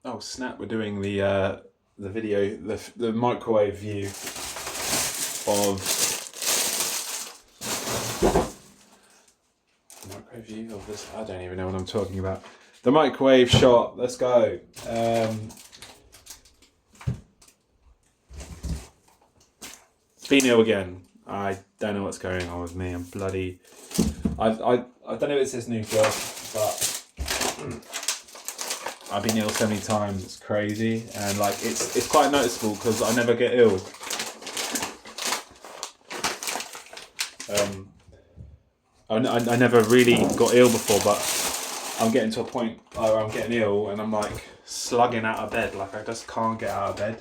Oh snap! We're doing the video, the microwave view of this. I don't even know what I'm talking about. The microwave shot. Let's go. Been ill again. I don't know what's going on with me. I'm bloody. I don't know if it's this new job, but I've been ill so many times. It's crazy, and like it's quite noticeable because I never get ill. I never really got ill before, but I'm getting to a point where I'm getting ill and I'm like slugging out of bed. Like I just can't get out of bed,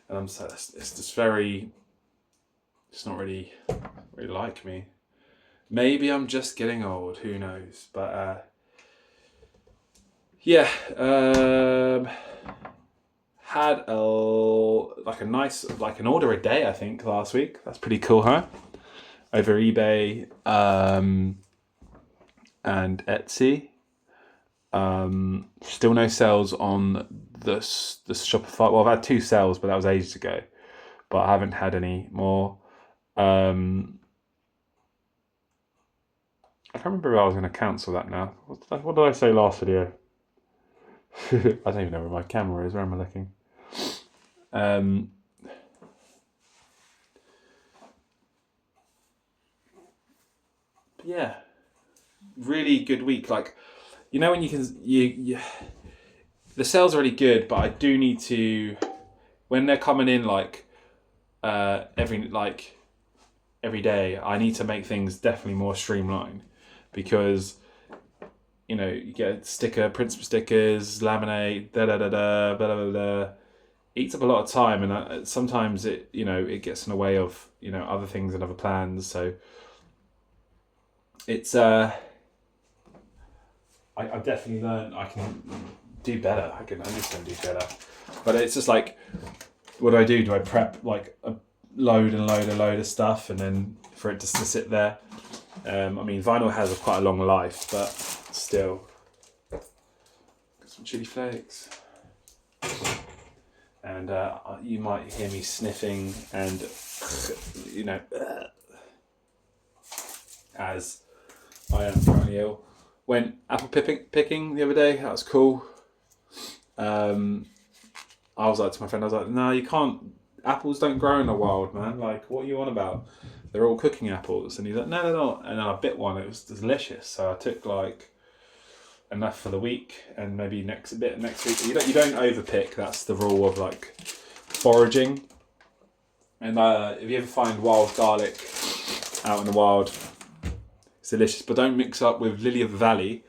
and I'm so it's just very. It's not really like me. Maybe I'm just getting old. Who knows? But yeah, had an order a day. I think last week. That's pretty cool, huh? Over eBay and Etsy. Still no sales on the Shopify. Well, I've had 2 sales, but that was ages ago. But I haven't had any more. I can't remember if I was going to cancel that now. What did I say last video? I don't even know where my camera is. Where am I looking? Yeah, really good week. Like, you know when you the sales are really good, but I do need to, when they're coming in like every day, I need to make things definitely more streamlined, because you know you get print some stickers, laminate, blah blah blah. Eats up a lot of time, and sometimes it gets in the way of other things and other plans. So it's I've definitely learned I can do better. I'm just gonna do better. But it's just like, what do? Do I prep like a load of stuff and then for it just to sit there? I mean, vinyl has quite a long life, but still. Got some chili flakes. And you might hear me sniffing and, as I am currently ill. Went apple picking the other day. That was cool. I was like to my friend, no, you can't. Apples don't grow in the wild, man. Like, what are you on about? They're all cooking apples. And he's like, no, they're not. And then I bit one. It was delicious. So I took like enough for the week, and maybe next week. You don't overpick. That's the rule of like foraging. And if you ever find wild garlic out in the wild, it's delicious. But don't mix up with Lily of the Valley.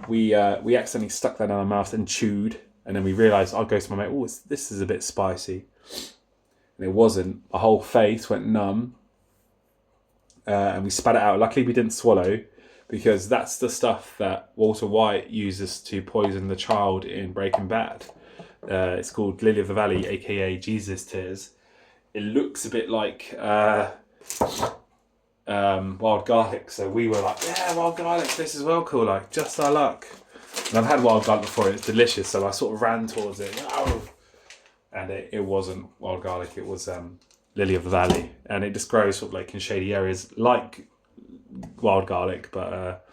We accidentally stuck that in our mouth and chewed, and then we realised, I'll go to my mate, oh, this is a bit spicy. And it wasn't. Our whole face went numb, and we spat it out. Luckily we didn't swallow, because that's the stuff that Walter White uses to poison the child in Breaking Bad. It's called Lily of the Valley, aka Jesus Tears. It looks a bit like wild garlic, so we were like, yeah, wild garlic, this is well cool, like just our luck. And I've had wild garlic before, it's delicious, so I sort of ran towards it, and it wasn't wild garlic, it was Lily of the Valley, and it just grows sort of like in shady areas like wild garlic, but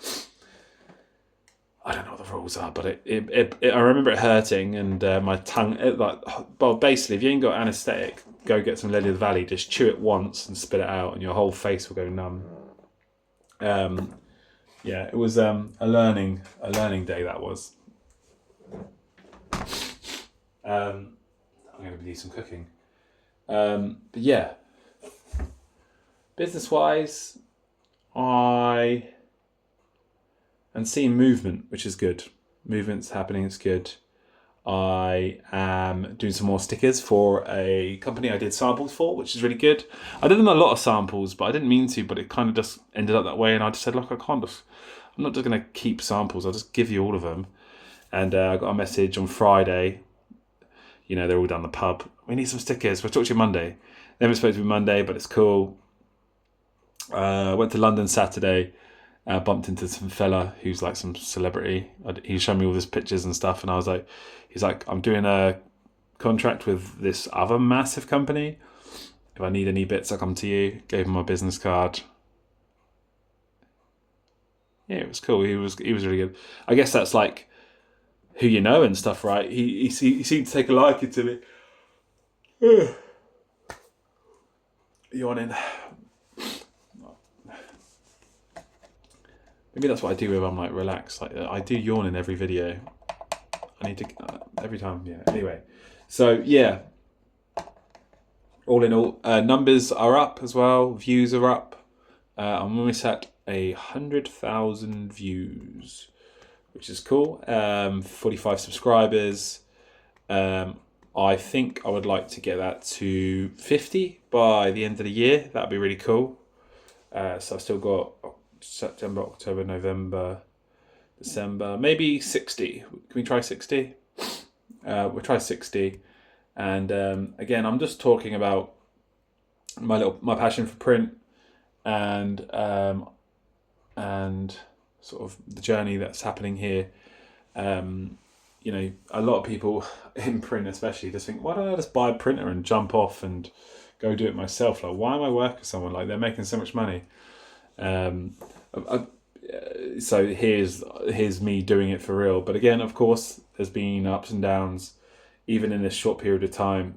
I don't know what the rules are, but I remember it hurting, and my tongue, basically if you ain't got anaesthetic, go get some Lily of the Valley, just chew it once and spit it out, and your whole face will go numb. Yeah, it was a learning day, that was. I'm going to do some cooking. But yeah, business-wise, I am seeing movement, which is good. Movement's happening, it's good. I am doing some more stickers for a company I did samples for, which is really good. I did them a lot of samples, but I didn't mean to, but it kind of just ended up that way, and I just said, look, I'm not just going to keep samples, I'll just give you all of them. And I got a message on Friday, they're all down the pub, we need some stickers, we'll talk to you Monday. They were supposed to be Monday, but it's cool. Went to London Saturday, Bumped into some fella who's like some celebrity. He showed me all his pictures and stuff, and I was like, he's like, I'm doing a contract with this other massive company. If I need any bits, I'll come to you. Gave him my business card. Yeah, it was cool. He was really good. I guess that's like who you know and stuff, right? He seemed to take a liking to me. Yawning. Maybe that's what I do when I'm like relaxed. Like I do yawn in every video. I need to every time. Yeah. Anyway, so yeah. All in all, numbers are up as well. Views are up. I'm almost at 100,000 views, which is cool. 45 subscribers. I think I would like to get that to 50 by the end of the year. That'd be really cool. So I've still got September, October, November, December, maybe 60. Can we try 60? We'll try 60. And again, I'm just talking about my passion for print and sort of the journey that's happening here. You know, a lot of people in print especially just think, why don't I just buy a printer and jump off and go do it myself? Like, why am I working with someone? Like, they're making so much money. So here's me doing it for real. But again, of course, there's been ups and downs, even in this short period of time.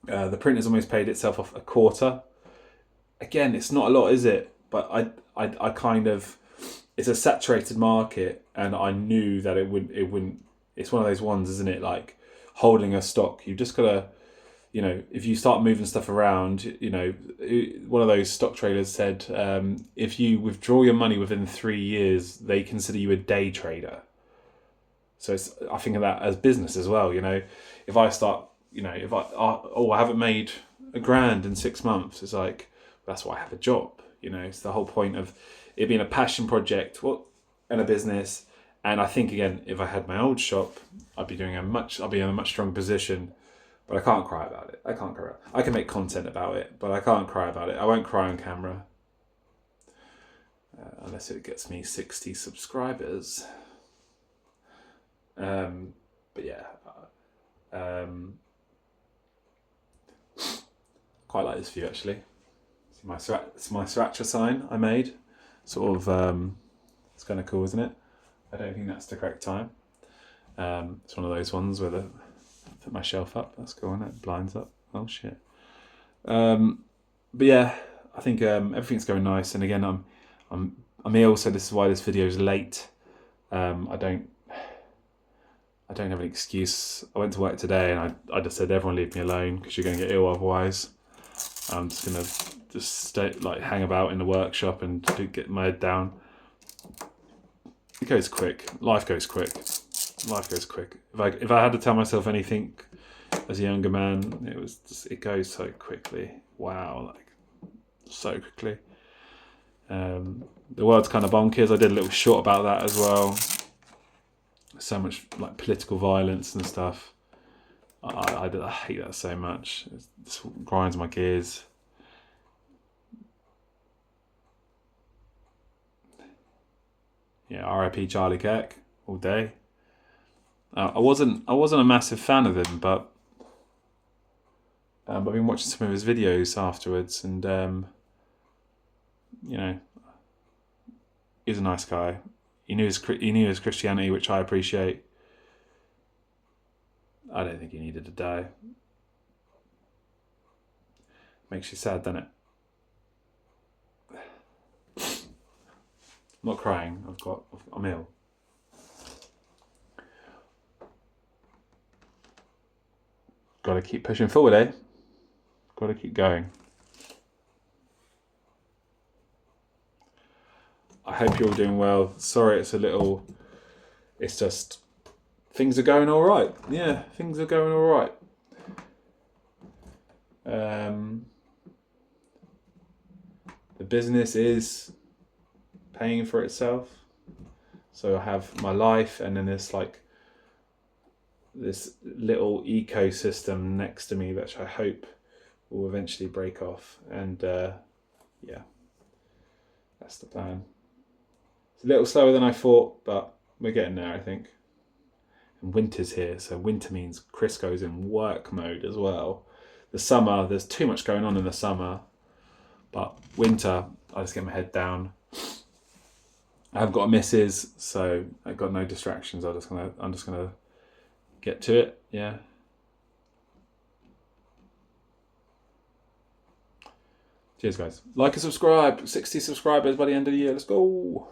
The print has almost paid itself off a quarter. Again, it's not a lot, is it? But I kind of, it's a saturated market, and I knew that it wouldn't. It's one of those ones, isn't it? Like holding a stock, you just gotta, you know, if you start moving stuff around, you know, one of those stock traders said, if you withdraw your money within 3 years, they consider you a day trader. So I think of that as business as well. You know, if I start, you know, if I haven't made $1,000 in 6 months, it's like, that's why I have a job. You know, it's the whole point of it being a passion project and a business. And I think, again, if I had my old shop, I'd be in a much stronger position. But I can't cry about it. I can make content about it, but I can't cry about it. I won't cry on camera. Unless it gets me 60 subscribers. But yeah. Quite like this view, actually. It's my sriracha sign I made. Sort of, it's kind of cool, isn't it? I don't think that's the correct time. It's one of those ones where put my shelf up. That's cool, isn't it? Blinds up. Oh shit. But yeah, I think everything's going nice. And again, I'm ill, so this is why this video is late. I don't have an excuse. I went to work today, and I just said, everyone leave me alone because you're going to get ill otherwise. I'm just gonna stay, like, hang about in the workshop and get my head down. It goes quick. Life goes quick. If I had to tell myself anything as a younger man, it goes so quickly. Wow, like so quickly. The world's kind of bonkers. I did a little short about that as well. So much like political violence and stuff. I hate that so much. It just grinds my gears. Yeah, R.I.P. Charlie Kirk all day. I wasn't a massive fan of him, but I've been watching some of his videos afterwards, and you know, he's a nice guy. He knew his Christianity, which I appreciate. I don't think he needed to die. Makes you sad, doesn't it? I'm not crying. I'm ill. Got to keep pushing forward, eh? Got to keep going. I hope you're all doing well. Sorry, it's just, things are going all right. Yeah, things are going all right. The business is paying for itself. So I have my life, and then there's like this little ecosystem next to me, which I hope will eventually break off. And yeah, that's the plan. It's a little slower than I thought, but we're getting there, I think. And winter's here, so winter means Chris goes in work mode as well. The summer, there's too much going on in the summer, but winter, I just get my head down. I haven't got a missus, so I've got no distractions. I'm just gonna get to it. Yeah. Cheers, guys. Like and subscribe. 60 subscribers by the end of the year. Let's go.